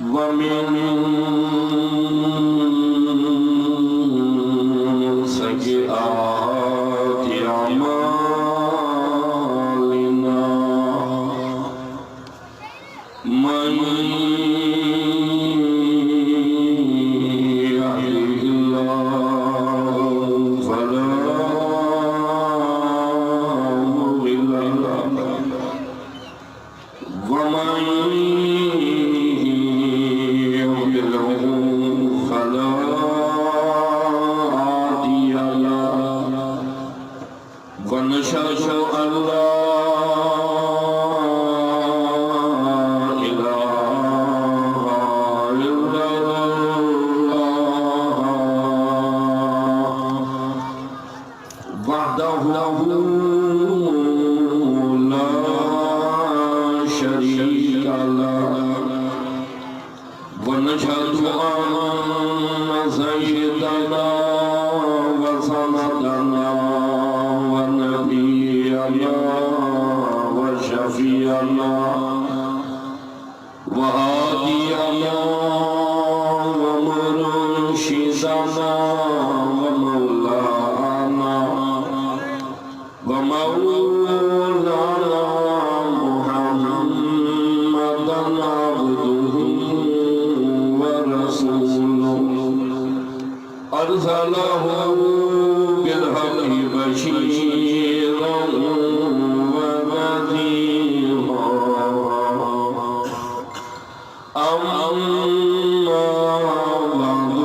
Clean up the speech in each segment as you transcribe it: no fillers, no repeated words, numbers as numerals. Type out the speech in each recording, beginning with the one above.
ومن سيئات أعمالنا من يهده الله فلا مضل له ومن يضلل فلا هادي له ونشهد أن لا إله إلا الله وحده لا شريك له ونشهد أن سيدنا وسندنا ونبينا وشفيعنا وهادينا ومرشدنا ومولانا محمدا عبده ورسوله أرسله بالحق بشيرا ونذيرا أما بعد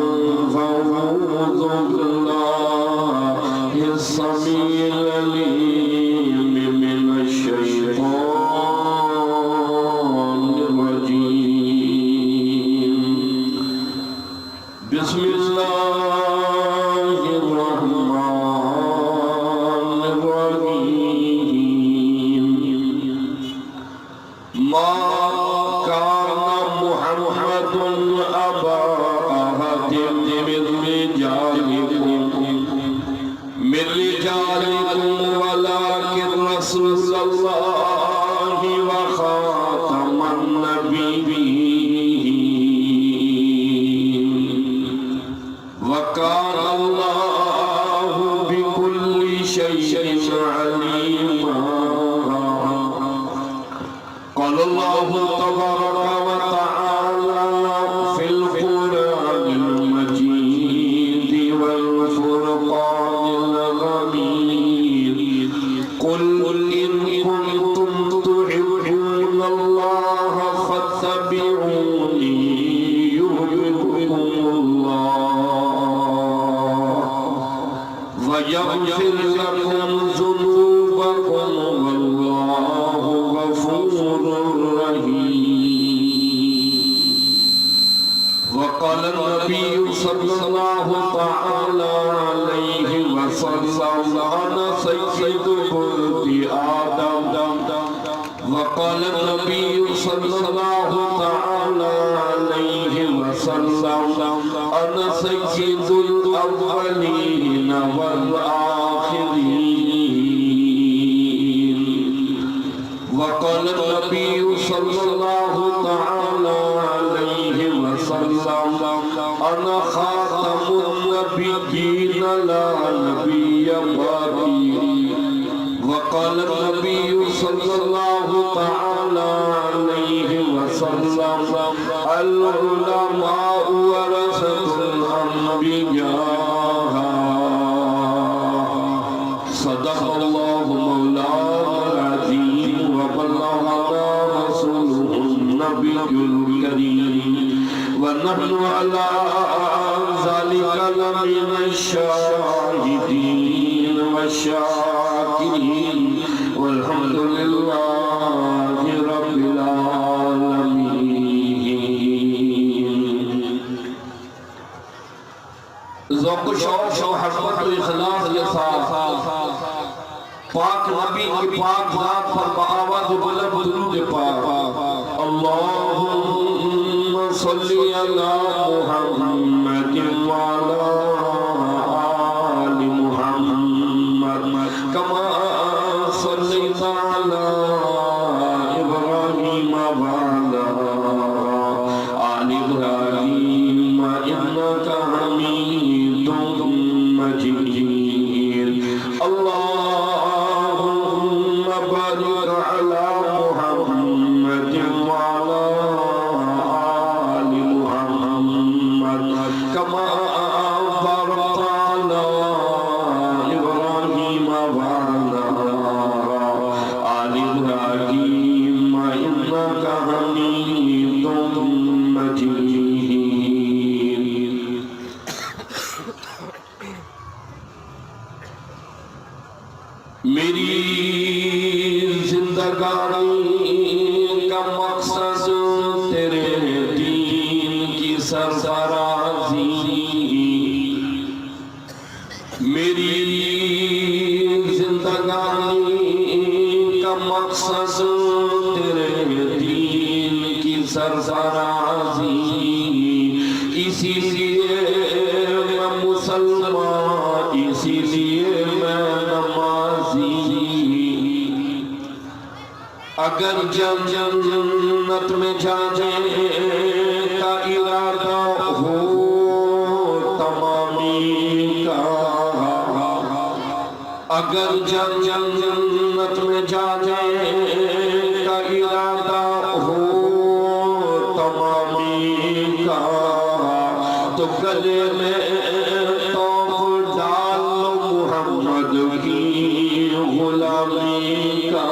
فأعوذ بالله السميع العليم من الشيطان الرجيم بسم الله الرحمن الرحيم ما كان محمد أبا أحد من رجالكم ولكن رسول الله وخاتم النبيين وكان الله بكل شيء عليما قال الله تبارك وتعالى في القرآن المجيد والفرقان الحميد قل إن كنتم تحبون الله فاتبعوني يحببكم الله ويغفر لكم ذنوبكم والله غفور رحيم وقال النبي صلى الله تعالى عليه وسلم أنا سيد ولد آدم وقال النبي صلى الله تعالى عليه وسلم أنا سيد الأولين والآخرين وقال النبي صلى الله تعالى عليه وسلم أنا خاتم النبيين لا نبي بعدي وقال النبي صلى الله تعالى عليه وسلم العلماء ورثة الأنبياء صدق الله مولانا العظيم وبلغنا رسوله النبي الكريم ونحن على ذلك لمن الشاهدين والشاكرين والحمد لله رب العالمين ذوق شوق و حسبت و اخلاص کے ساتھ پاک نبی کی پاک ذات پر بآواز بلند درود پاک اللہم صلی علی محمد وعلی آل محمد کما صلیت علی ابراہیم وعلی آل مجيد میری زندگانی کا مقصد تیرے دین کی سرفرازی میری زندگانی کا مقصد تیرے دین کی سرفرازی اسی لیے میں مسلمان اسی لیے میں نمازی اگر جنت میں جانے کا ارادہ ہو تمامی کا اگر جنت میں جانے کا ارادہ ہو تمامی کا تو گلے میں توف ڈال محمد کی غلامی کا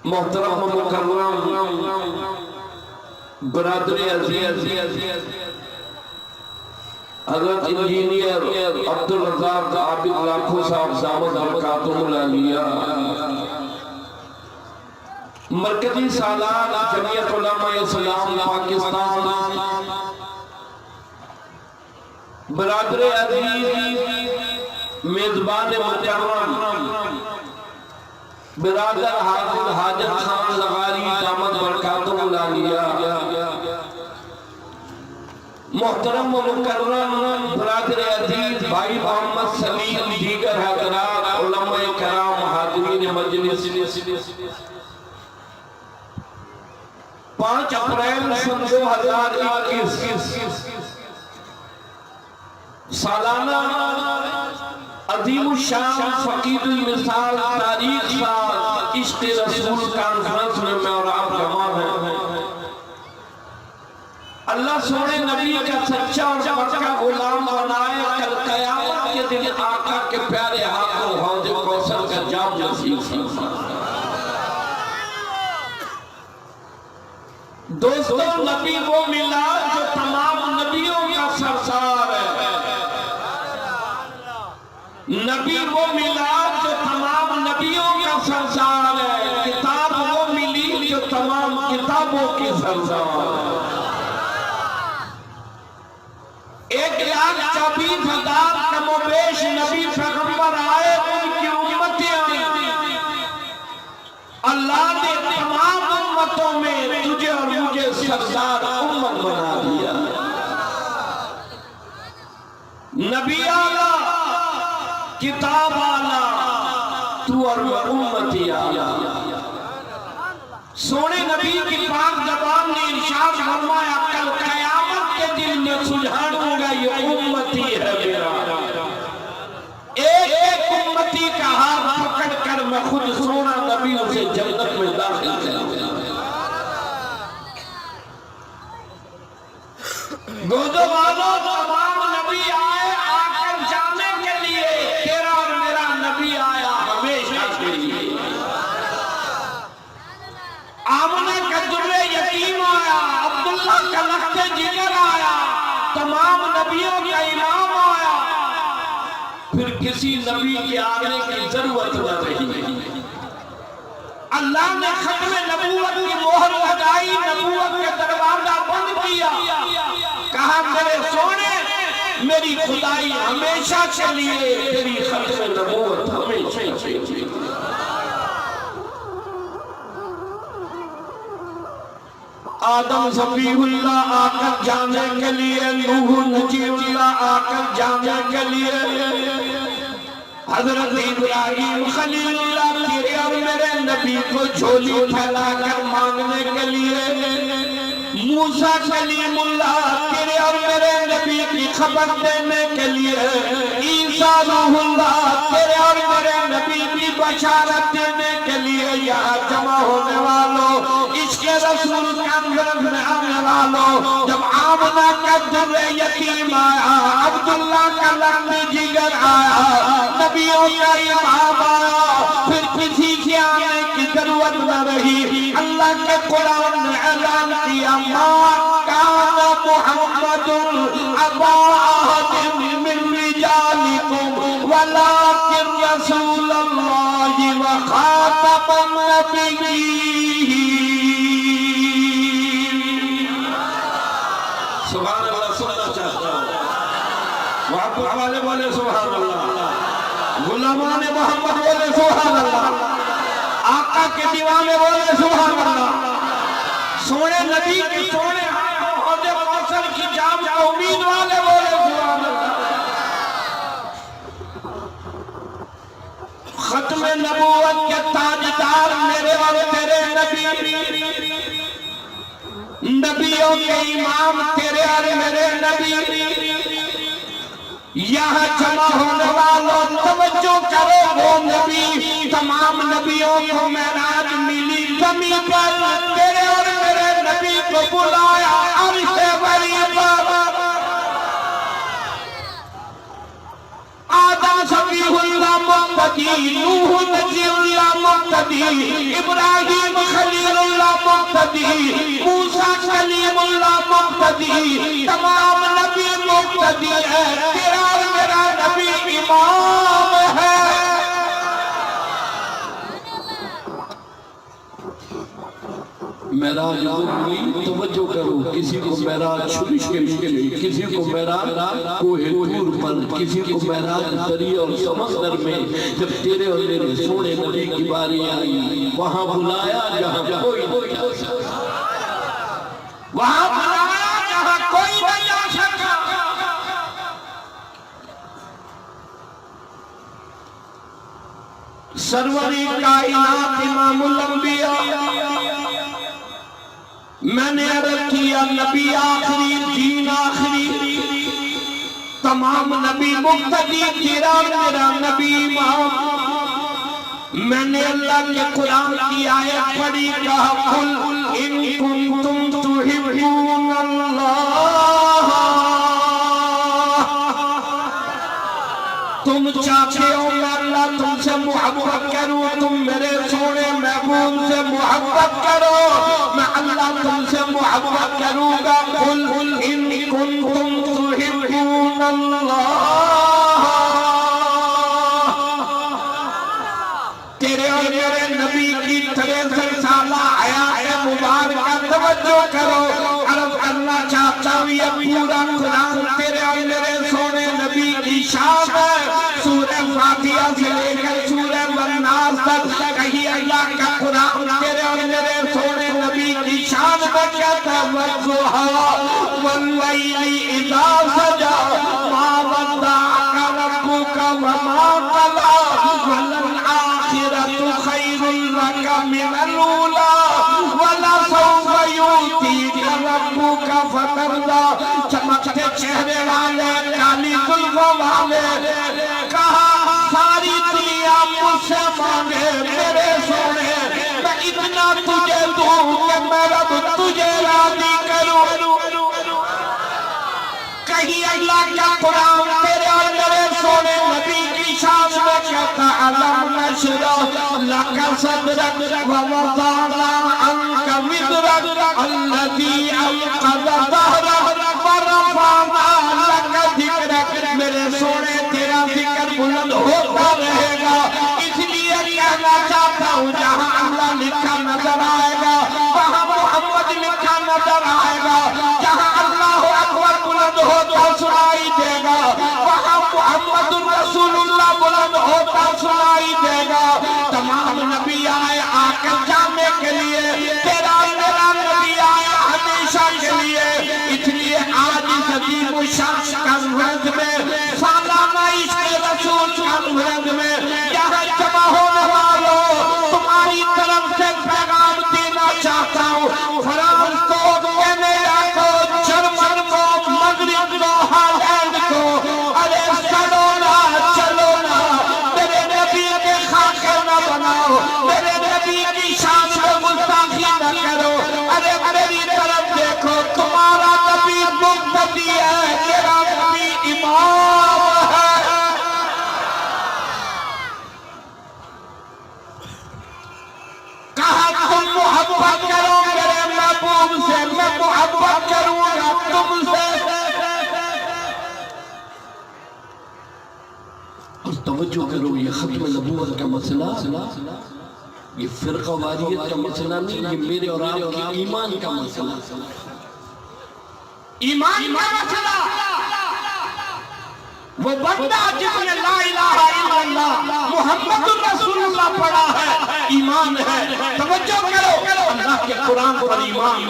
محترم و مکرم برادر عزیز حضرت انجینئر عبدالرزاق عابد لاکھو صاحب زامد برکاتہ العالیہ مرکزی سالار جمعیت علماء اسلام پاکستان برادر عزیز میزبان مکرم برادر حاضر حاجت خان لغاری دامت برکاتہ العالیہ محترم و مکرم برادر عزیز بھائی محمد سلیم دیگر حضرات علماء کرام حاضرین مجلس 5 اپریل سن 2021 سالانہ عظیم الشان فقید المثال تاریخ سال عشق رسول کانفرنس میں اور آپ جمع ہیں اللہ سونے نبی کا سچا اور پکا غلام بنائے کل قیامت کے دن آقا کے پیارے ہاتھوں حوض کوثر کا جام نصیب فرمائے دوستو نبی وہ ملا جو تمام نبیوں کا سرسار ہے نبی وہ ملا جو تمام نبیوں کا سرسار ہے کتاب وہ ملی جو تمام کتابوں کی سرسار ہے 1,24,000 کم و بیش نبی پیغمبر آئے ان کی امتیں آئیں اللہ نے تمام امتوں میں تجھے اور مجھے سردار امت بنا دیا نبی آلہ کتاب آلہ تو اور امتی آلہ سونے نبی کی پاک زبان نے ارشاد فرمایا کل قیامت کے دن میں سجھاڑوں گا یہ امتی ہے میرا ایک امتی کا ہاتھ پکڑ کر میں خود سونا نبی اسے جنت میں داخل کروں گا گوزو والوں تمام نبی آئے آ کر جانے کے لیے تیرا اور میرا نبی آیا ہمیشہ کے لیے آمنہ کا در یتیم آیا عبداللہ کا لخت جگر آیا تمام نبیوں کا امام آیا پھر کسی نبی کے آنے کی ضرورت نہ رہی اللہ نے ختم نبوت کی مہر لگائی نبوت کے دروازہ بند کیا کہا میرے سونے میری خدائی ہمیشہ کے لیے تیری ختم نبوت ہمیشہ کے لیے آدم صفی اللہ آ کر جانے کے لیے نوح نجی اللہ آ کر جانے کے لیے حضرت ابراہیم خلیل اللہ تیرے اور میرے نبی کو جھولی پھیلا کر مانگنے کے لیے موسیٰ کلیم اللہ تیرے اور میرے نبی کی خبر دینے کے لیے عیسیٰ روح اللہ تیرے اور میرے نبی کی بشارت دینے کے لیے یہاں جمع ہونے والوں عشق رسول کا آنے والوں جب آمنہ کا در یتیم آیا عبداللہ کا لحم جگر آیا نبیوں کا امام آیا پھر کسی کے آنے کی ضرورت نہ رہی اللہ کے قرآن نے اعلان کیا ما کان محمد ابا احد من رجالکم ولکن رسول اللہ وخاتم النبیین سبحان اللہ سننا چاہتا ہوں وہاں پر حوالے بولے سبحان اللہ غلامان محمد بولے سبحان اللہ آقا کے دیوانے بولے سبحان اللہ سونے نبی کی سونے حوض کوثر کی جام کا امید والے بولے سبحان اللہ ختم نبوت کے تاجدار میرے اور تیرے نبی نبیوں کے امام تیرے اور میرے نبی یہاں جمع ہونے والوں توجہ کرو وہ نبی تمام نبیوں کو معراج ملی زمین پر تیرے اور میرے نبی کو بلایا عرش بری پر آدم صفیح اللہ مقتدی نوح نجی اللہ مقتدی ابراہیم خلیل اللہ مقتدی موسیٰ کلیم اللہ مقتدی تمام نبی مقتدی ہے تیرا اور میرا نبی امام ہے معراج ہوئی توجہ کرو کسی کو معراج شرش کے لیے کسی کو معراج کوہ طور پر کسی کو معراج دریا اور سمندر میں جب تیرے اور میرے سونے نبی کی باری آئی وہاں بلایا جہاں کوئی نہیں جا سکا وہاں بلایا جہاں کوئی نہیں جا سکا سروری کائنات امام الانبیاء میں نے عرض کیا نبی آخری دین آخری تمام نبی مقتدی تیرا میرا نبی امام میں نے اللہ کے قرآن کی آیت پڑھی کہا قل ان کنتم تحبون اللہ تم چاہتے ہو میں اللہ تم سے محبت کروں تم میرے سونے محبوب سے محبت کرو میں اللہ تم سے محبت کروں گا قل ان کنتم تحبون اللہ تیرے اور میرے نبی کی 63 سالہ حیات مبارکہ توجہ کرو عرض کرنا چاہتا ہوں یہ پورا قرآن تیرے اور میرے سونے نبی کی شان ہے سورہ فاتحہ سے لے کر سورہ والناس تک کہیں اللہ کا قرآن تیرے اور میرے سونے نبی کی شان میں کہتا ہے والضحیٰ واللیل اذا سجا ما ودعک ربک وما قلی وللآخرۃ خیر لک من الاولی ولسوف یؤتیک ربک فترضی چمکتے چہرے والے کالی زلفوں والے کہا ساری دنیا مجھ سے مانگے میرے سونے میں اتنا تجھے دوں کہ میں رب تجھے راضی کروں کہیں اللہ کا قرآن تیرے اور میرے سونے نبی کی شان میں کہتا علم نشرح لک صدرک ووضعنا عنک وزرک الذی انقض ظہرک ورفعنا لک ذکرک میرے سونے تیرا ذکر بلند ہوتا رہے گا اس لیے کہنا چاہتا ہوں جہاں اللہ لکھا نظر آئے گا وہاں محمد لکھا نظر آئے گا جہاں اللہ اکبر بلند ہوتا سنائی دے گا وہاں محمد رسول اللہ بلند ہوتا سنائی دے گا تمام نبی آئے آ کر جانے کے لیے تیرا میرا نبی آئے ہمیشہ کے لیے اس لیے آج اس عظیم الشان کانفرنس میں سالانہ عشق رسول کانفرنس میں یہاں جمع ہونے والوں تمہاری طرف سے پیغام دینا چاہتا ہوں فرانس کو کینیڈا کو جرمن کو مغرب کو ہالینڈ کو ارے چلو نا میرے نبی توجہ کرو، یہ ختم نبوت کا مسئلہ یہ فرقہ واریت کا مسئلہ نہیں، یہ میرے اور آپ کے ایمان کا مسئلہ، ایمان کا مسئلہ۔ وہ بندہ جس نے لا الہ الا اللہ محمد الرسول اللہ پڑھا ہے، ایمان ہے۔ توجہ کرو، اللہ کے قرآن پر ایمان،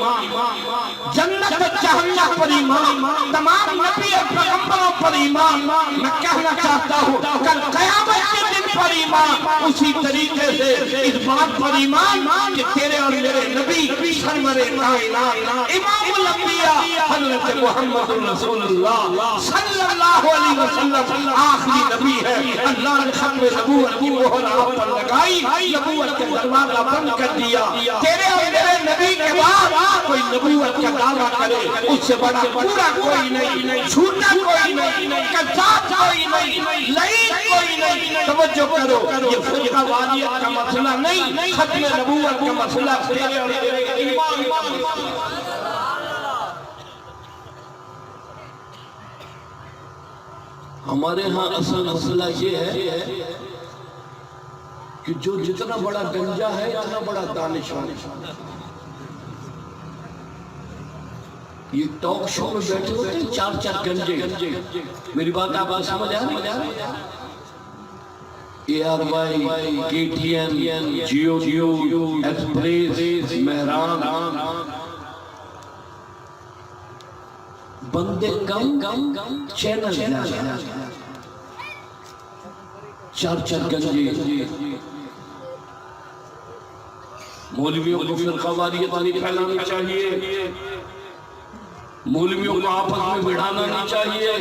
جنت جہنم پر ایمان، تمام نبی اور پیغمبروں پر ایمان۔ میں کہنا چاہتا ہوں کل قیامت کے دن پر ایمان، اسی طریقے سے اس بات پر ایمان کہ تیرے اور میرے نبی سرور کائنات امام الانبیاء حضرت محمد رسول اللہ صلی اللہ علیہ وسلم آخری نبی ہے۔ اللہ نے ختم نبوت کی مہر آپ پر لگائی، نبوت کا دروازہ بند کر دیا۔ تیرے اور میرے نبی کے بعد کوئی نبوت کا دعویٰ کرے اس سے بڑا پورا کوئی نہیں، جھوٹا کوئی نہیں، کذاب کوئی نہیں، لعین کوئی نہیں۔ توجہ کرو، یہ فرقہ واریت کا مسئلہ نہیں، ختم نبوت کا مسئلہ تیرے اور میرے ایمان کا مسئلہ۔ ہمارے ہاں اصل مسئلہ یہ ہے کہ جو جتنا بڑا گنجا ہے اتنا بڑا دانشور ہے۔ یہ ٹاک شو میں بیٹھے ہوتے ہیں چار گنجے، میری بات آپ کو سمجھ آ رہی ہے؟ A R Y, K T N, Geo, Express, Mehran, بندے کم چینل زیادہ، چار گنجے۔ مولویوں کو فرقہ واریت نہیں پھیلانی چاہیے، مولویوں کو آپس میں بڑھانا نہیں چاہیے،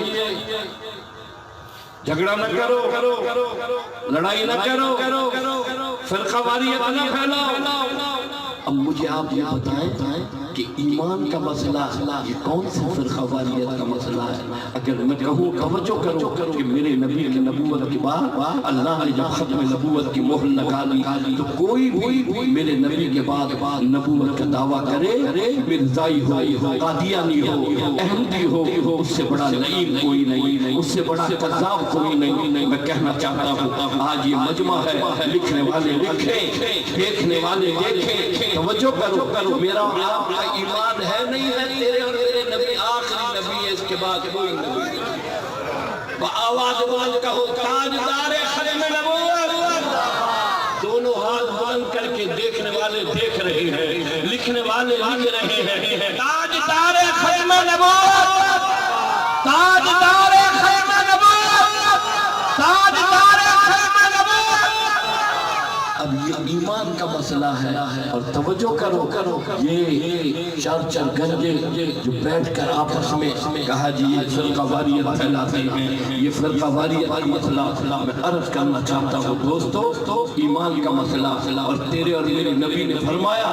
جھگڑا نہ کرو، لڑائی نہ کرو، فرقہ واریت نہ پھیلاؤ۔ اب مجھے آپ یہ بتائیں کہ ایمان کا مسئلہ یہ کون سی فرقہ واریت کا مسئلہ ہے؟ اگر میں کہوں توجہ کرو کہ میرے نبی کی نبوت کے بعد اللہ نے جب ختم نبوت کی مہر لگا لی تو کوئی بھی میرے نبی کے بعد نبوت کا دعویٰ کرے، مرزائی ہو، قادیانی ہو، احمدی ہو، اس سے بڑا لعین کوئی نہیں، اس سے بڑا کذاب کوئی نہیں۔ میں کہنا چاہتا ہوں آج یہ مجمع ہے، لکھنے والے لکھیں، دیکھنے والے دیکھیں۔ توجہ کرو، میرا آپ کا ایمان ہے نہیں ہے، تیرے اور میرے نبی آخری نبی ہے، اس کے بعد کوئی نبی۔ آواز کہو تاجدار ختم نبوت۔ دونوں ہاتھ بلند کر کے دیکھنے والے دیکھ رہے ہیں، لکھنے والے لکھ رہے ہیں، تاجدار ختم نبوت، تاجدار ختم نبوت، تاجدار ختم نبوت۔ اب یہ ایمان کا مسئلہ ہے، اور توجہ کرو، یہ چار گنجے جو بیٹھ کر آپس میں کہا جی یہ فرقہ واریت پھیلاتے ہیں، یہ فرقہ واریت کا مسئلہ۔ میں عرض کرنا چاہتا ہوں دوستو، ایمان کا مسئلہ، اور تیرے اور میرے نبی نے فرمایا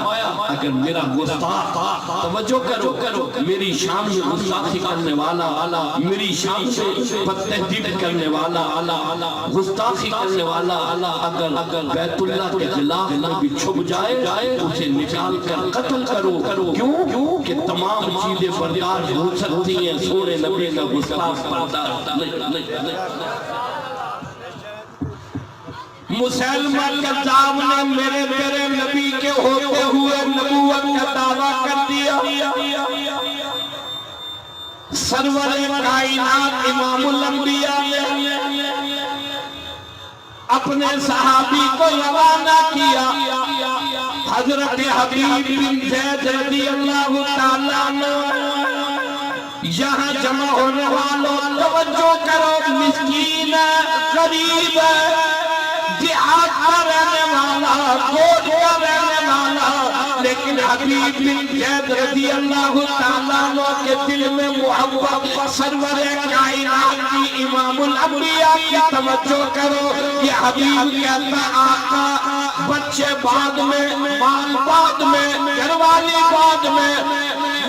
اگر میرا گستاخ، توجہ کرو، میری شان میں گستاخی کرنے والا، میری شان سے تہذیب کرنے والا، گستاخی کرنے والا اگر بیت اللہ کے خلاف میں بھی چھپ جائے اسے نکال کر قتل کرو۔ کیوں کہ تمام چیزیں برداشت ہو سکتی ہیں، سونے نبی کا گستاخ برداشت نہیں۔ مسلمہ کذاب نے میرے نبی کے ہوتے ہوئے نبوت کا دعویٰ کر دیا۔ سرور کائنات امام الانبیاء نے اپنے صحابی کو روانہ کیا، حضرت حبیب بن زید رضی اللہ تعالیٰ عنہ۔ یہاں جمع ہونے والوں توجہ کرو، مسکین غریب دیہات کا رہنے والا، کوٹ کا رہنے والا، لیکن حبیب بن زید رضی اللہ تعالیٰ عنہ کے دل میں محبت سرور کائنات کی امام الانبیاء کی توجہ کرو۔ یہ حبیب کہتا آقا بچے بعد میں، مال بعد میں، گھر والی بعد میں،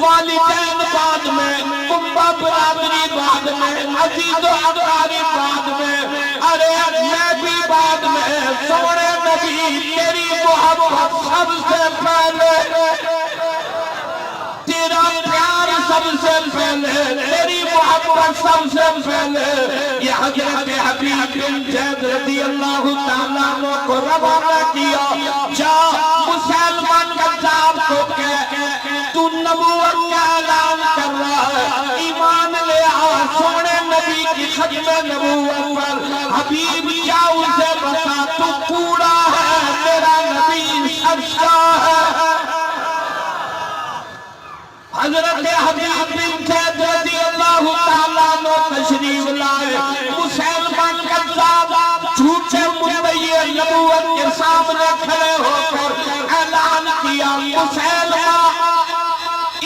والدین بعد میں، امہ برادری بعد میں، عزیز و اقارب بعد میں، ارے میں بھی بعد میں، سوڑے نبی تیری محبت سب سے پہلے، تیرا پیار سب سے پہلے، تیری محبت وہ سب سے پہلے یہ حضرت حبیب بن زید رضی اللہ تعالیٰ عنہ کو روانہ کیا، جا مسلمان کذاب کو کہہ تو نبوت کا اعلان کر رہا ہے، ایمان لے آ سونے نبی کی ختم نبوت پر، حبیب کیا اسے بتا تو کوڑا ہے تیرا نبی سچا ہے۔ حضرت حبیب بن زید رضی اللہ تعالیٰ عنہ تشریف لائے، مسلمان کذاب جھوٹے مدعی نبوت کے سامنے کھڑے ہو کر اعلان کیا، مسلمان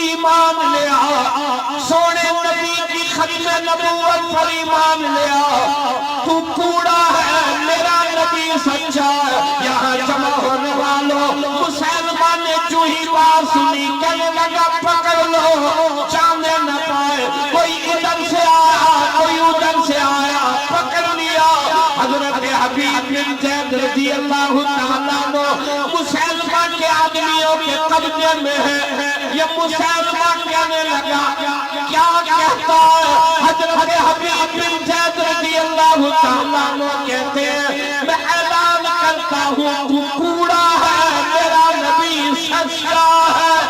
ایمان لے آ سونے نبی کی ختم نبوت پر ایمان لے آ، تو کوڑا ہے میرا نبی سچا ہے۔ یہاں جمع ہونے والوں مسلمان نے جو ہی بات سنی کہنے لگا پکڑ لو جانے نہ پائے، کوئی ادھر سے آیا کوئی ادھر سے آیا، پکڑ لیا۔ حضرت حبیب بن زید رضی اللہ تعالیٰ عنہ مسلمان کے آدمیوں کے قبضے میں ہے، یہ مسلمان کہنے لگا کیا کہتا ہے؟ حضرت حبیب بن زید رضی اللہ تعالیٰ عنہ کہتے ہیں میں اعلان کرتا ہوں تو کوڑا ہے میرا نبی سچا ہے۔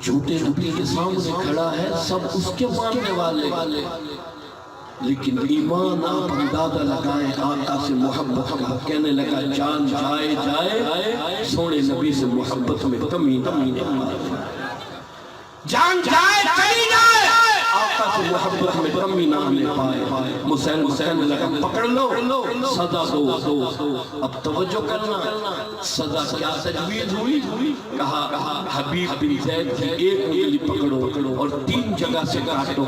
جھوٹے نبی کے سامنے کھڑا ہے، سب اس کے ماننے والے، لیکن ایمان آپ اندازہ لگائیں آقا سے محبت کا، کہنے لگا جان جائے جائے سونے نبی سے محبت میں کمی جان جائے چلی جائے آقا سے محبت میں کمی نہ آنے پائے۔ مسلم کہنے لگا پکڑ لو سزا دو۔ اب توجہ کرنا، سزا کیا تجویز ہوئی؟ کہا حبیب بن زید کی ایک انگلی پکڑو اور 3 جگہ سے کاٹو۔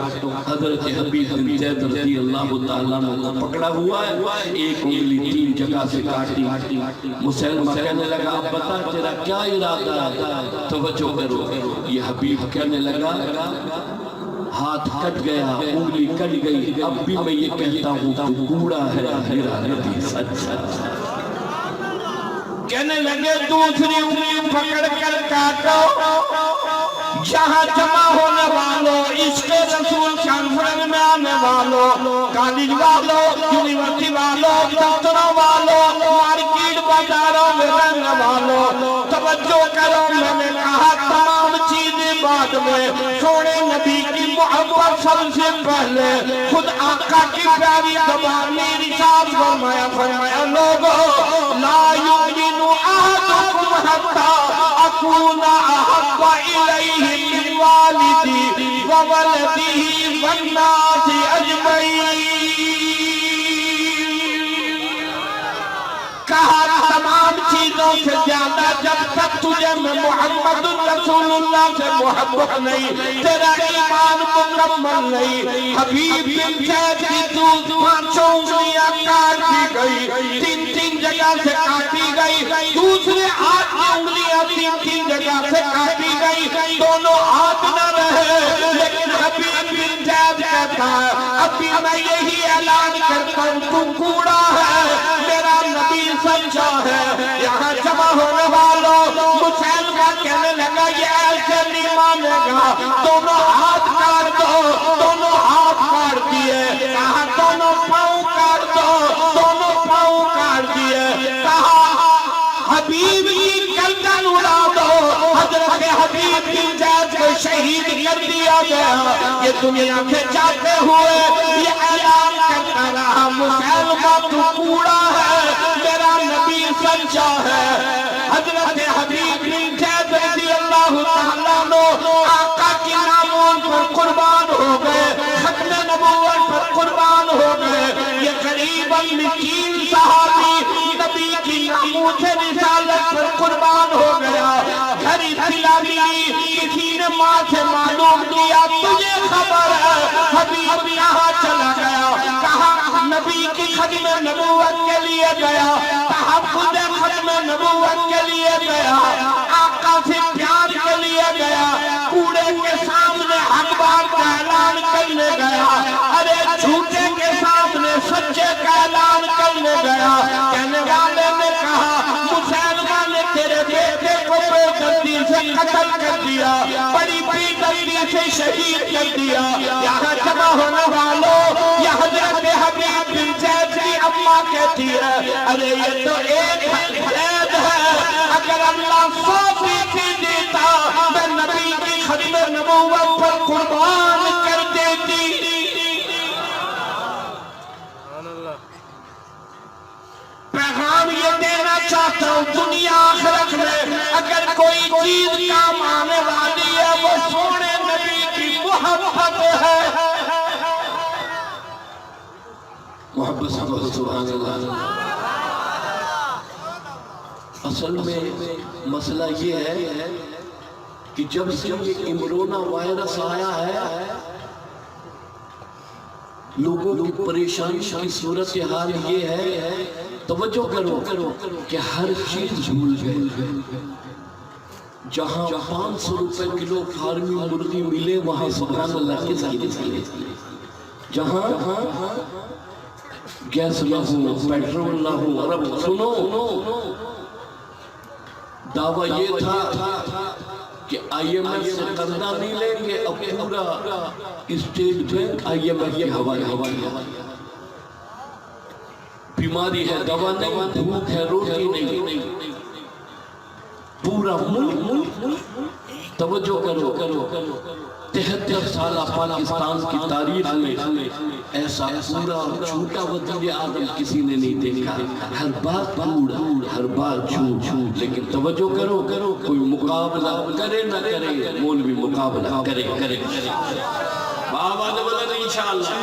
حضرت حبیب بن زید رضی اللہ تعالیٰ عنہ کو پکڑا ہوا ہے، ایک انگلی 3 جگہ سے کاٹی۔ مسلم کہنے لگا اب بتا تیرا کیا ارادہ ہے؟ توجہ کرو، یہ حبیب کہنے لگا ہاتھ کٹ گیا، انگلی کٹ گئی، اب بھی میں یہ کہتا ہوں تو کوڑا ہے میرا نبی سچا۔ کہنے لگے دوسری انگلی پکڑ کر کاٹو، جہاں جمع ہونے والوں، عشق رسول کانفرنس میں آنے والوں، کالج والوں، یونیورسٹی والوں، دفتروں والوں، مارکیٹ بازاروں میں رہنے والوں، توجہ کرو میں نے کہا تمام چیزیں بعد میں، سونے نبی کی محبت سب سے پہلے، خود آقا کی پیاری زبان میں ارشاد فرمایا لوگوں لا یؤمن احدکم حتی اکون احب الیہ من والدی وولدہ والناس اجمعین۔ کہا تمام چیزوں سے زیادہ جب تک تجھے میں محمد رسول اللہ سے محبت نہیں، تیرا ایمان مکمل نہیں۔ حبیب بن زید کی پانچوں انگلیاں کاٹ دی گئی، 3 جگہ سے کاٹی گئی، دوسرے ہاتھ کی انگلیاں 3 جگہ سے کاٹی گئی، دونوں ہاتھ نہ رہے، لیکن حبیب بن زید کہتا ہے ابھی میں یہی اعلان کرتا ہوں تو کوڑا ہے میرا نبی سچا ہے۔ یہاں جمع ہونے والوں مسلمان کہنے لگا یہ ایسے نہیں مانے گا، دونوں ہاتھ کاٹ دو، دونوں ہاتھ کاٹ دیے، کہا دونوں پاؤں کاٹ دو، دونوں پاؤں کاٹ دیے، کہا حبیب کی گردن اڑا دو۔ حضرت حبیب بن زید کو شہید کر دیا گیا۔ یہ دنیا سے جاتے ہوئے یہ اعلان کرتا رہا مسلمان تو کوڑا ہے میرا نبی سچا ہے۔ حضرت حبیب بن زید رضی اللہ تعالیٰ عنہ آقا کی ناموں پر قربان ہو گئے، ختم نبوت پر قربان ہو گئے۔ یہ قریباً مسکین صحابی نبی کی ناموس رسالت پر قربان ہو گیا۔ گھر اسلامی کسی نے ماں سے معلوم کیا تجھے خبر ہے حبیب یہاں چلا گیا، کہا نبی کی ختم نبوت کے لیے گیا، تحفظ ختم نبوت کے لیے گیا، آقا سے پیار کے لیے گیا، کوڑے کے سامنے حق بات کا اعلان کرنے گیا، ارے جھوٹے کے سامنے سچے کا اعلان کرنے گیا۔ کہنے والے نے کہا مسلمان نے تیرے بیٹے کو بے غلطی سے قتل کر دیا، بڑی سے شہید کر دیا. یہاں جمع ہونے والوں یہ حضرت حبیب بن زید کی اماں کہتی ہے ارے یہ تو ایک زید ہے, اگر اللہ 100% دیتا میں نبی کی ختم نبوت پر قربان کر دیتی. پیغام یہ دینا چاہتا ہوں دنیا آخرت میں اگر کوئی چیز کام آنے والی ہے وہ سونے نبی کی محبت ہے. محبت سبحان اللہ. اصل میں مسئلہ یہ ہے کہ جب سے یہ امرونا وائرس آیا ہے لوگوں کی پریشانی کی صورتحال یہ ہے, توجہ کرو کہ ہر چیز بھول گئے. جہاں 500 روپے کلو فارمی مرغی ملے وہاں سبحان اللہ کے ساتھ, جہاں گیس نہ ہو, پیٹرول نہ ہو. عرب سنو, دعویٰ یہ تھا کہ آئی ایم ایف سے قرضہ نہیں لیں گے, اب پورا state bank I M F کے حوالے. بیماری ہے دوا نہیں, بھوک ہے روٹی نہیں, پورا ملک. توجہ کرو 73 سالہ پاکستان کی تاریخ میں ایسا پورا چھوٹا وزیر اعظم کسی نے نہیں دیکھا. ہر بات پھوڑ, ہر بات جھوٹ. لیکن توجہ کرو کوئی مقابلہ کرے نہ کرے, مولوی مقابلہ کرے. بابا نے بلند انشاءاللہ,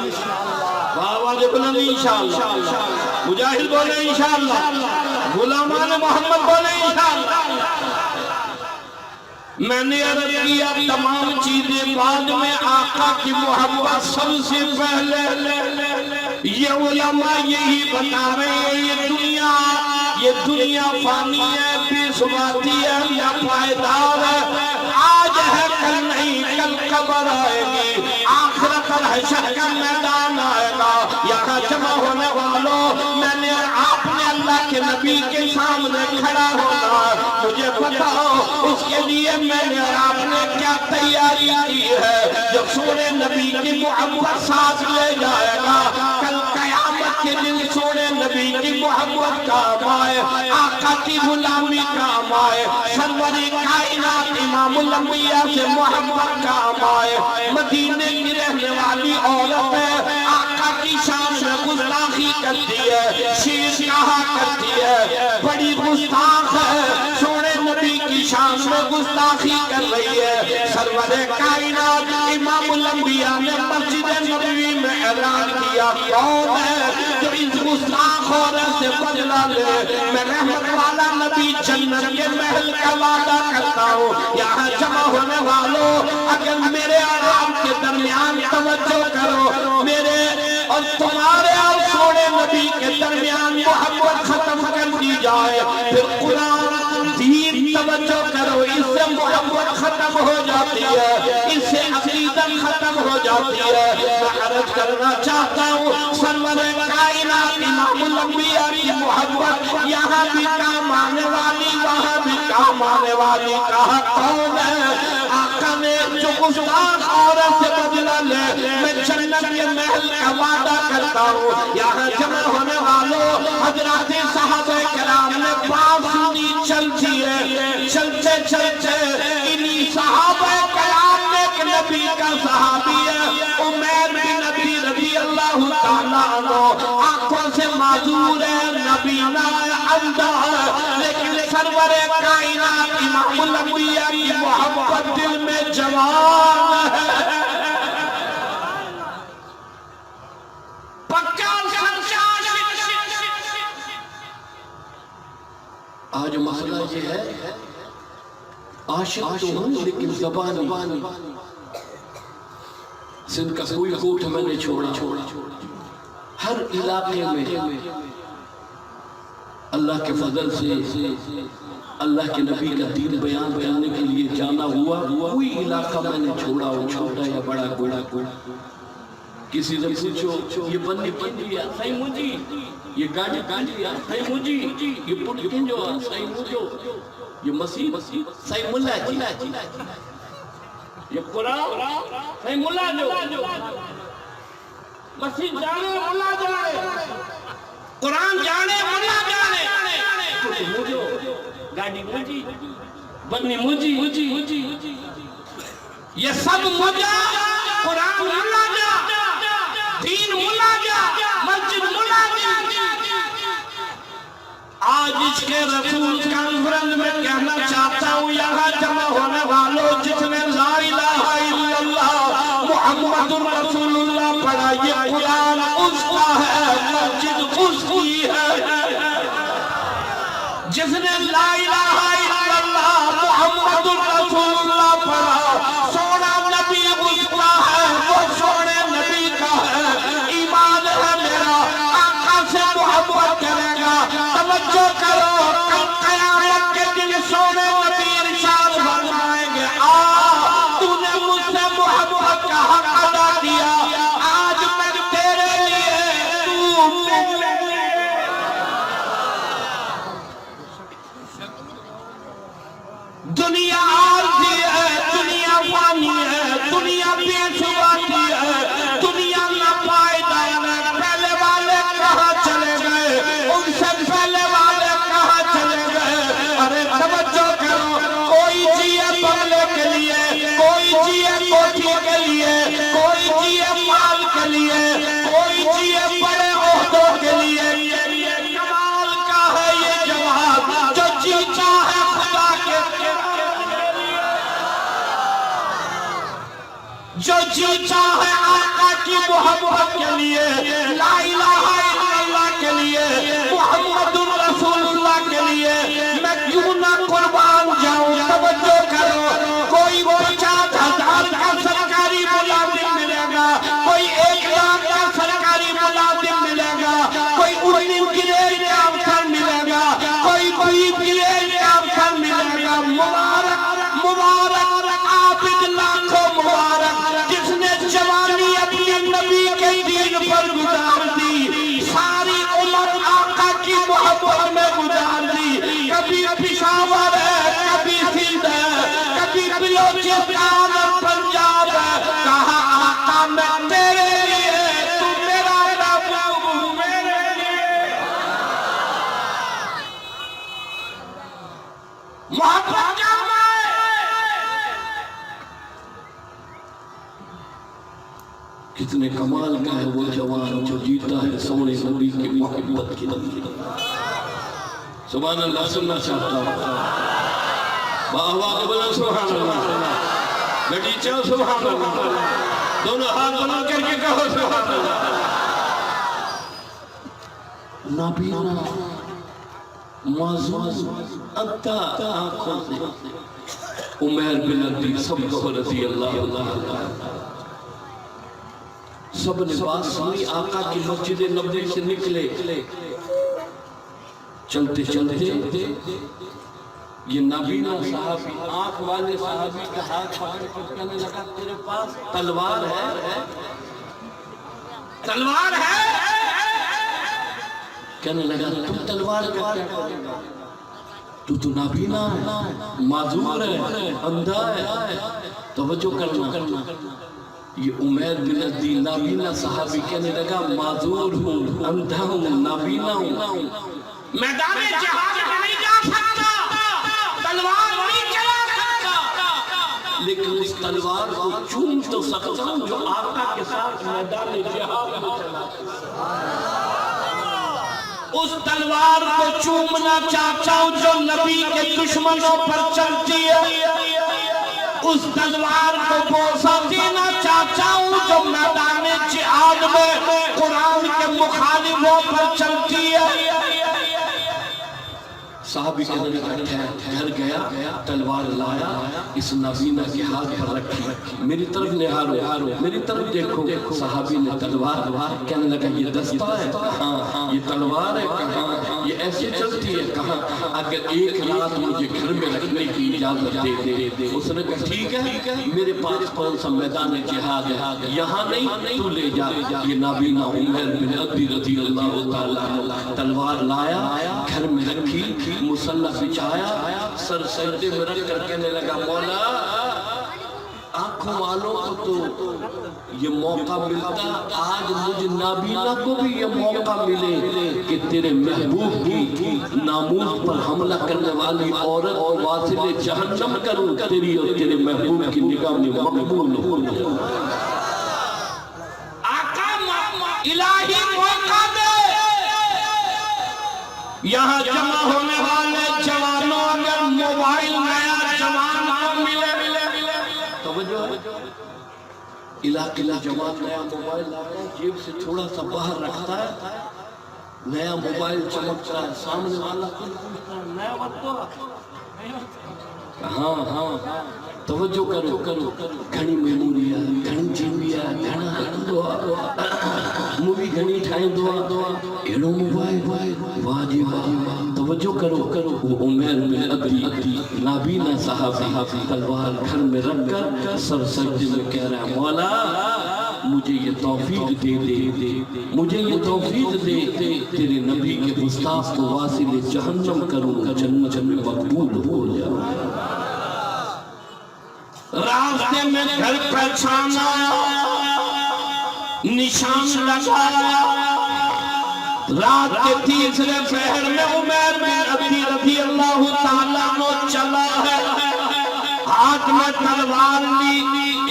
بابا نے بلند انشاءاللہ, مجاہد بولے انشاءاللہ, غلامان محمد بولے انشاءاللہ. میں نے عرض کیا تمام چیزیں بعد میں, آقا کی محبت سب سے پہلے. یہ علماء یہی بتا رہے ہیں یہ دنیا فانی ہے, بے ثباتی ہے, یا پائیدار ہے, آج ہے کل نہیں, کل قبر آئے گی, آخرت اور حشر کا میدان آئے گا. یہاں جمع ہونے والوں میں نے آپ نے اللہ کے نبی کے سامنے کھڑا ہونا, مجھے بتاؤ اس کے لیے میں نے اور آپ نے کیا تیاری کی ہے. جب سونے نبی کی محبت ساتھ لے جائے گا, کل قیامت کے دن سونے نبی کی محبت کام آئے, آقا کی غلامی کام آئے, سرور کائنات امام الانبیاء سے محبت کام آئے. مدینے کی رہنے والی عورت ہے, آقا کی شان میں گستاخی کرتی ہے, شیر کہا کرتی ہے, بڑی گستاخ ہے, سونے نبی کی شان میں گستاخی کر رہی ہے. سرور کائنات امام الانبیاء نے مسجد نبوی میں اعلان کیا کون ہے جو اس گستاخ عورت سے بدلہ لے. میں رحمت والا نبی جنت کے محل کا وعدہ کرتا ہوں. یہاں جمع ہونے والوں اگر میرے اور آپ کے درمیان توجہ کرو, میرے اور تمہارے اور سونے نبی کے درمیان محبت ختم کر دی جائے, پھر قرآن دین توجہ کرو, اس سے محبت ختم ہو جاتی ہے, اس سے عقیدت ختم ہو جاتی ہے. میں عرض کرنا چاہتا ہوں سرور کائنات امام الانبیاء کی محبت یہاں بھی کام آنے والی, وہاں بھی کام آنے والی. کہا کون ہے آقا نے جو گستاخ عورت سے بدلہ لے, میں جنت کے محل کا وعدہ کرتا ہوں. یہاں جمع ہونے والوں حضرات صحابہ کرام نے بات سنی چلتی ہے, چلتے چلتے انہی صحابہ کرام میں ایک نبی کا صحابی ہے عمیر بن ابی رضی اللہ تعالیٰ عنہ, آنکھوں سے معذور ہے, نبینا اندھا ہے, لیکن سرور کائنات امام الانبیاء کی محبت دل میں جوان ہے. آج مسئلہ یہ ہے عاشق تو ہوں لیکن زبانی. سندھ کا کوئی کوٹ میں نے چھوڑا, ہر علاقے میں اللہ کے فضل سے اللہ کے نبی کا دین بیان کرنے کے لیے جانا ہوا. کوئی علاقہ میں نے چھوڑا ہو, چھوٹا یا بڑا. کسی سے پوچھو یہ بندی پنجیا صحیح مجھے, یہ گاڑی صحیح مجھے, یہ پٹ کنجو صحیح مجھو, یہ مسیح صحیح ملہ جی. یہ قرآن ہے ملا جو مسجد جانے ملا جانے قرآن جانے ملا جانے مجھو گاڑی مجھی بنی مجھی یہ سب مجھا قرآن ملا جا دین ملا جا مسجد ملا جا آج اس کے رسول کانفرنس میں کہنا چاہتا ہوں یہاں جمع ہونے والوں جس نے لا الہ الا اللہ محمد رسول اللہ پڑھا یہ قرآن اس کا ہے مسجد اس کی ہے جس نے لا الہ الا اللہ محمد رسول اللہ پڑھا سونا نبی اس کا ہے وہ سونے نبی کا ہے ایمان ہے میرا آقا سے محبت کرے گا توجہ کرو کل قیامت کے دن سونے نبی ارشاد فرمائیں گے تو نے مجھ سے محبت کا حق ادا کیا آج میں تیرے لیے تو میرے لیے دنیا عارضی ہے دنیا فانی ہے دنیا بے ثباتی ہے دنیا ناپائیدار ہے پہلے والے کہاں چلے گئے ان سے پہلے والے کہاں چلے گئے ارے توجہ کرو کوئی جیے بنگلے کے لیے کوئی جیے کوٹھی کے لیے کوئی جیے مال کے لیے کوئی جیے بڑے عہدوں کے لیے کمال کا ہے یہ جواب جو جیتا ہے خدا کے جو جیتا ہے آقا کی محبت کے لیے لا الہ الا اللہ کے لیے محمد رسول اللہ کے لیے میں کیوں نہ قربان جاؤں توجہ کرو کوئی 50,000 کا سرکاری ملازم ملے گا کوئی 1 لاکھ کا سرکاری ملازم ملے گا کوئی 19 گریڈ کا افسر ملے گا کوئی 20 گریڈ کا افسر ملے گا مبارک مبارک عابد لاکھوں مبارک جس نے جوانی اپنے نبی کے دین پر گزار دی ساری عمر آقا کی محبت میں گزار دی کبھی پشاور ہے کبھی سندھ ہے کبھی بلوچستان اور پنجاب ہے کہا آقا میں تیرے لیے تو میرا محبوب میرے لیے محبت کیا کتنے کمال کا ہے وہ جوان جو جیتا ہے سونے نبی کی محبت کی لیے سبحان اللہ سننا چاہتا ہوں باہوا بلا سبحان اللہ گڑی چاہ سبحان اللہ دونوں ہاتھ بنا کر کے کہو سبحان اللہ نبینا معزوز انتا آنکھوں سے عمیر بن عبدی سب کو رضی اللہ سب نے بات سنی آقا کی مسجد نبوی سے نکلے چلتے چلتے یہ نبینا صحابی آنکھ والے صحابی کا ہاتھ پکڑ کر کہنے لگا تیرے پاس تلوار ہے تلوار ہے کہنے لگا تم تلوار کا کیا کرے گا تو نبینا ہے معذور ہے اندھا ہے توجہ کرنا یہ عمیر بن عبدی نابینا صحابی کہنے لگا معذور ہوں اندھا ہوں نابینا ہوں میدان جہاد میں نہیں جا سکتا تلوار نہیں چلا سکتا لیکن اس تلوار کو چوم تو سکتا ہوں جو آقا کے ساتھ میدان جہاد میں چلا اس تلوار کو چومنا چاہتا ہوں جو نبی کے دشمنوں پر چلتی ہے اس تلوار کو بوسہ دینا چاہتا ہوں جو میدان جہاد میں قرآن کے مخالفوں پر چلتی ہے صحابی کہنے لگا ٹھہر گیا تلوار لایا اس نبینا کے ہاتھ پر رکھی میری طرف نہارو میری طرف دیکھو صحابی نے تلوار کہنے لگا یہ دستہ ہے کہاں یہ تلوار ہے کہاں یہ ایسے چلتی ہے کہاں اگر ایک رات مجھے گھر میں رکھنے کی اجازت دے اس نے کہا ٹھیک ہے میرے پاس کون سا میدان جہاد ہے یہاں نہیں تو لے جا یہ نبینا عمیر بن عبدی رضی اللہ تعالیٰ تلوار لایا گھر میں رکھی مصلح بچھایا سر سجدے میں رکھ کر کہنے لگا مولا آنکھوں والوں کو تو یہ موقع ملتا، آج مجھے نابینا کو بھی یہ موقع ملے کہ تیرے محبوب کی ناموس پر حملہ کرنے والی عورت اور واصل جہنم کروں، تیری اور تیرے محبوب کی نگاہ میں مقبول ہو۔ آقا الہی موقع دے، یہاں جمع ہونے والے جوانوں اگر موبائل نیا جوان کو ملے، توجہ ہے، علاقہ جماعت نیا موبائل لاتا ہے، جیب سے تھوڑا سا باہر رکھتا ہے، نیا موبائل چمکتا ہے، سامنے والا کچھ پوچھتا ہے، نیا وقتو ہاں ہاں توجہ کرو گھنی میموری ہے، گھنی جیبی ہے، گھنا دعا مووی گھنی ٹھائیں دعا ایڑو موبائل واجی توجہ کرو وہ عمیر بن ابی نابینا صحابی تلوار گھر میں رکھ کر سر سجدے میں کہہ رہا ہے مولا مجھے یہ توفیق دے مجھے یہ توفیق دے تیرے نبی کے گستاخ کو واصل جہنم کروں جنت میں مقبول ہو جاؤں۔ راستے میں گھر پہچانا، نشان لگایا، رات کے تیسرے پہر میں عمیر بن ابی رضی اللہ تعالیٰ عنہ چلا ہے، ہاتھ میں تلوار لی،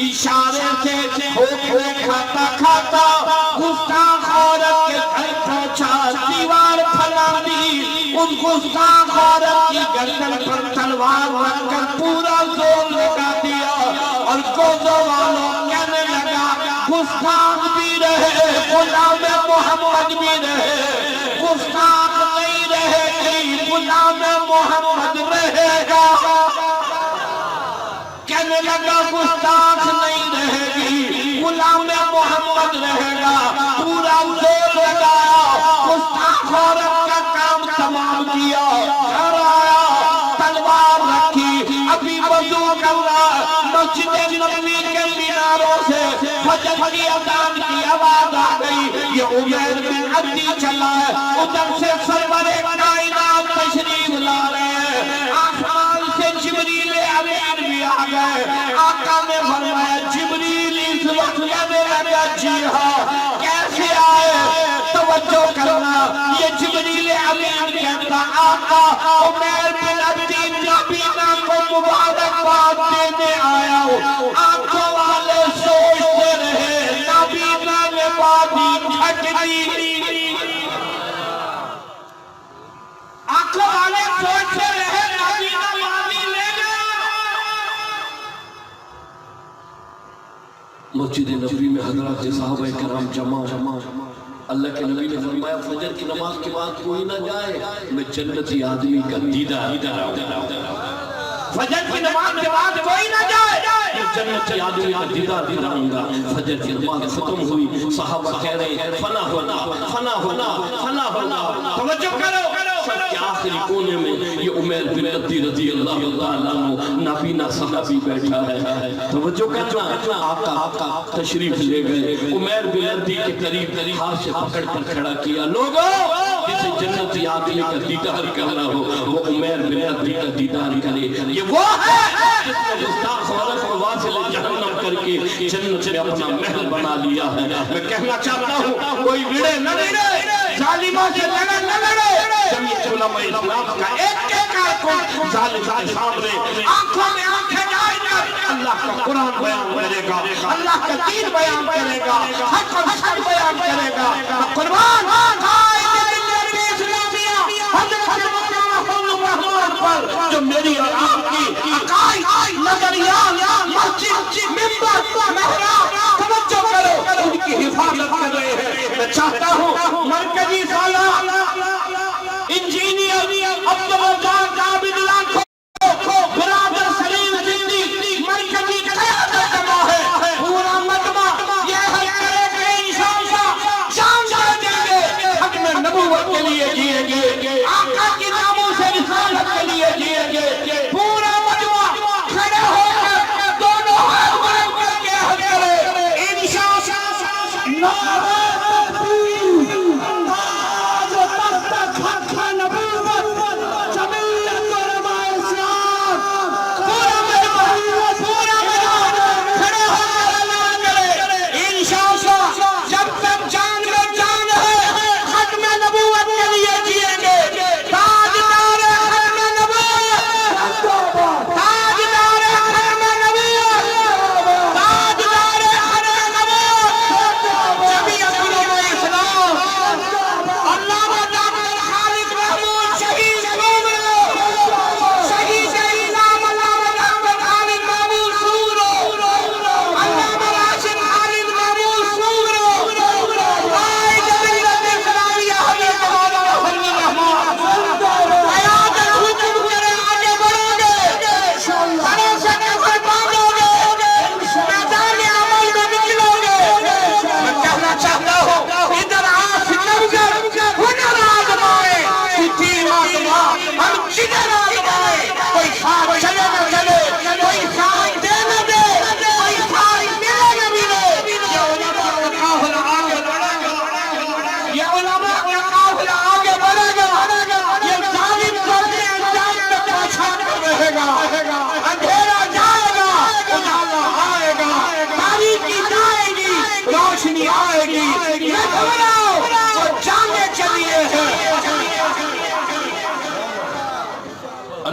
اشارے سے کھوکھے کھاتا کھاتا گستاخ عورت کے گھر پہنچا، دیوار پھلا دی، ان گستاخ عورت کی گردن پر تلوار رکھ کر پورا زور لگا دیا، اور کوزوں والوں کہنے لگا گستاخ بھی رہے غلام محمد بھی رہے، گستاخ نہیں رہے گی غلام محمد رہے گا، کہنے لگا گستاخ نہیں رہے گی غلام محمد رہے گا، پورا زور لگایا، گستاخ عورت کا کام تمام کیا، گھر آیا، تلوار رکھی، ابھی وضو کر رہا، مسجد نبوی کے میناروں سے فجر کی اذان کی آواز آ گئی، یہ عمیر بن ابی چلا ہے، ادھر سے سرور کائنات تشریف لا رہے ہیں، آسمان سے جبریل امین بھی آ گئے، آقا نے فرمایا جبریل اس وقت کہنے لگا جی ہاں کیسے آئے؟ توجہ کرنا، یہ جبریل امین کہتا آقا عمیر بن ابی نابینا کو مبارکباد دینے آیا ہوں، آنکھوں والے سوچتے رہے نابینا نے بادی پھٹ دی، آنکھوں والے سوچتے رہے نابینا بادی لے گیا۔ مسجد نبوی میں حضرات صحابہ کرام جمع، اللہ کے نبی نے فرمایا فجر کی نماز کے بعد کوئی نہ جائے، میں جنتی آدمی کا دیدار فجر کی نماز کے بعد کوئی نہ جائے، میں جنتی آدمی کا دیدار کراؤں گا۔ فجر کی نماز ختم ہوئی، صحابہ کہہ رہے ہیں فنا ہونا فنا ہونا فنا ہونا، توجہ کرو، سب کے آخری کونے میں یہ عمیر بن ابی رضی اللہ تعالیٰ عنہ نابینا صحابی بیٹھا ہے، توجہ کرنا، آقا تشریف لے گئے، عمیر بن ابی کے قریب ہاتھ سے پکڑ کر کھڑا کیا، لوگوں جسے جنتی آدمی کا دیدار کرنا ہو وہ عمیر بن ابی کا دیدار کرے، یہ وہ ہے جس نے گستاخ عورت کو واصل جہنم کر کے جنت میں اپنا محل بنا لیا ہے۔ میں کہنا چاہتا ہوں کوئی وڑے نہ لڑے، ظالموں سے لڑے نہ لڑے، جمعیت علماء اسلام کا ایک کارکن ظالم کے سامنے آنکھوں میں آنکھیں ڈال کر اللہ کا قرآن بیان کرے گا، اللہ کا دین بیان کرے گا، حق اور سچ بیان کرے گا، قربان قائد ملت اسلامیہ حضرت محمد پر جو میری اور آپ کی عقائد، نظریات، مسجد، منبر، محراب، توجہ کرو ان کی حفاظت کر رہے ہیں۔ میں چاہتا ہوں مرکزی سالہ انجینئر عبدالرزاق عابد لاکھو برادر سلیم زندی مرکزی قیادت جمع ہے، پورا مجمع یہ حل کرے کہ انشاءاللہ جان دے دیں گے، حق میں نبوت کے لیے جیئیں گے، آقا کی ناموں سے رسالت کے لیے جیئیں گے، پورا مجمع کھڑے ہو کر دونوں ہاتھ بلند کر کے حل کرے انشاءاللہ۔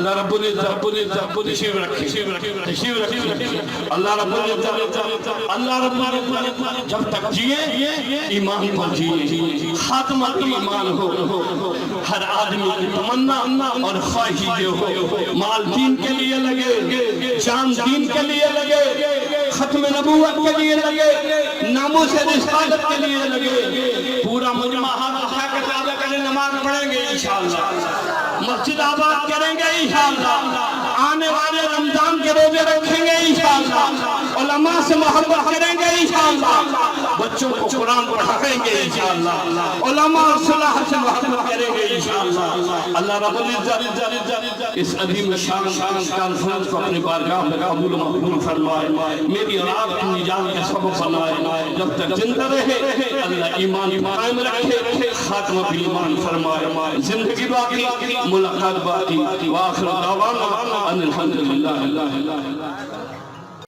اللہ رب العزت تشریف رکھیں اللہ رب العزت جب تک جیے ایمان پر جیے خاتمہ ایمان ہو ہر آدمی کی تمنا اور خواہش یہ ہو مال دین کے لیے لگے جان دین کے لیے لگے ختم نبوت کے لیے لگے ناموس رسالت کے لیے لگے پورا مجمع ہاتھ اٹھا کے تعالیٰ کریں نماز پڑھیں گے انشاءاللہ مسجد آباد کریں گے انشاءاللہ آنے والے رمضان کے روزے رکھیں گے انشاءاللہ علماء سے محبت کریں گے انشاءاللہ بچوں کو قرآن پڑھائیں گے انشاءاللہ علماء صلاح سے محبت کریں گے انشاءاللہ اللہ رب العزت اس عظیم شان کانفرنس کو اپنی بارگاہ میں قبول و مقبول فرمائے میری اور آپ کی نجات کے سبب بنائے جب تک زندہ رہے اللہ ایمان قائم رکھے خاتمہ بالایمان فرمائے زندگی باقی ملاقات باقی وآخر دعوانا ان الحمدللہ